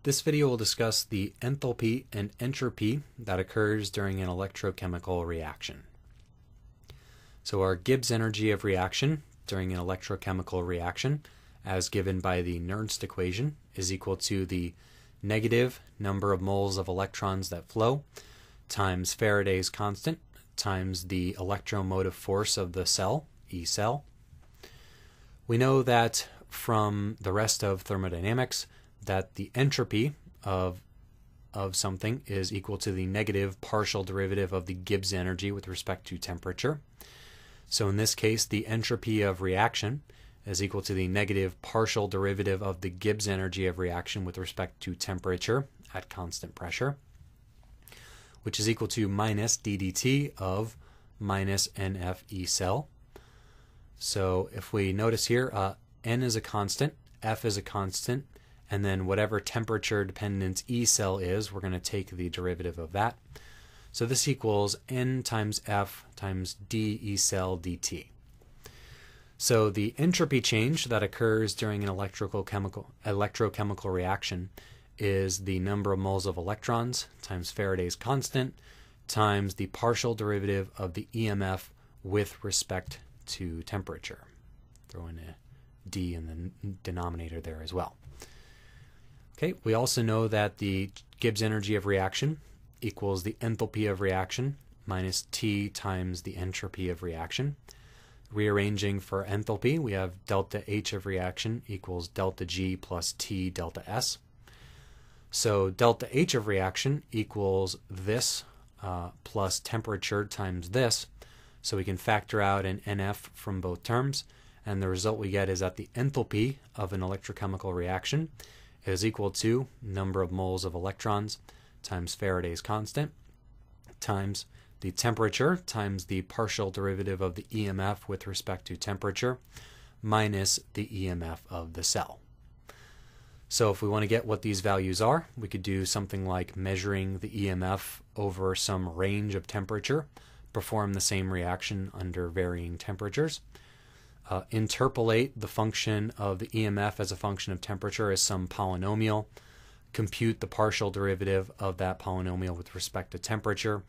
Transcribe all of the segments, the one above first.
This video will discuss the enthalpy and entropy that occurs during an electrochemical reaction. So our Gibbs energy of reaction during an electrochemical reaction, as given by the Nernst equation, is equal to the negative number of moles of electrons that flow times Faraday's constant times the electromotive force of the cell, E cell. We know that from the rest of thermodynamics that the entropy of something is equal to the negative partial derivative of the Gibbs energy with respect to temperature. So in this case, the entropy of reaction is equal to the negative partial derivative of the Gibbs energy of reaction with respect to temperature at constant pressure, which is equal to minus ddt of minus NF E cell. So if we notice here, N is a constant, F is a constant, and then whatever temperature dependent E cell is, we're going to take the derivative of that. So this equals N times F times D E cell dt. So the entropy change that occurs during an electrochemical reaction is the number of moles of electrons times Faraday's constant times the partial derivative of the EMF with respect to temperature. Throw in a D in the denominator there as well. Okay, we also know that the Gibbs energy of reaction equals the enthalpy of reaction minus T times the entropy of reaction. Rearranging for enthalpy, we have delta H of reaction equals delta G plus T delta S. So delta H of reaction equals this plus temperature times this. So we can factor out an NF from both terms, and the result we get is that the enthalpy of an electrochemical reaction is equal to number of moles of electrons times Faraday's constant times the temperature times the partial derivative of the EMF with respect to temperature minus the EMF of the cell. So if we want to get what these values are, we could do something like measuring the EMF over some range of temperature, perform the same reaction under varying temperatures, interpolate the function of the EMF as a function of temperature as some polynomial, compute the partial derivative of that polynomial with respect to temperature,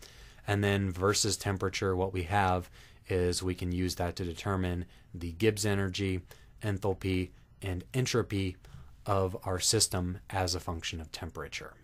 and then versus temperature, what we have is we can use that to determine the Gibbs energy, enthalpy, and entropy of our system as a function of temperature.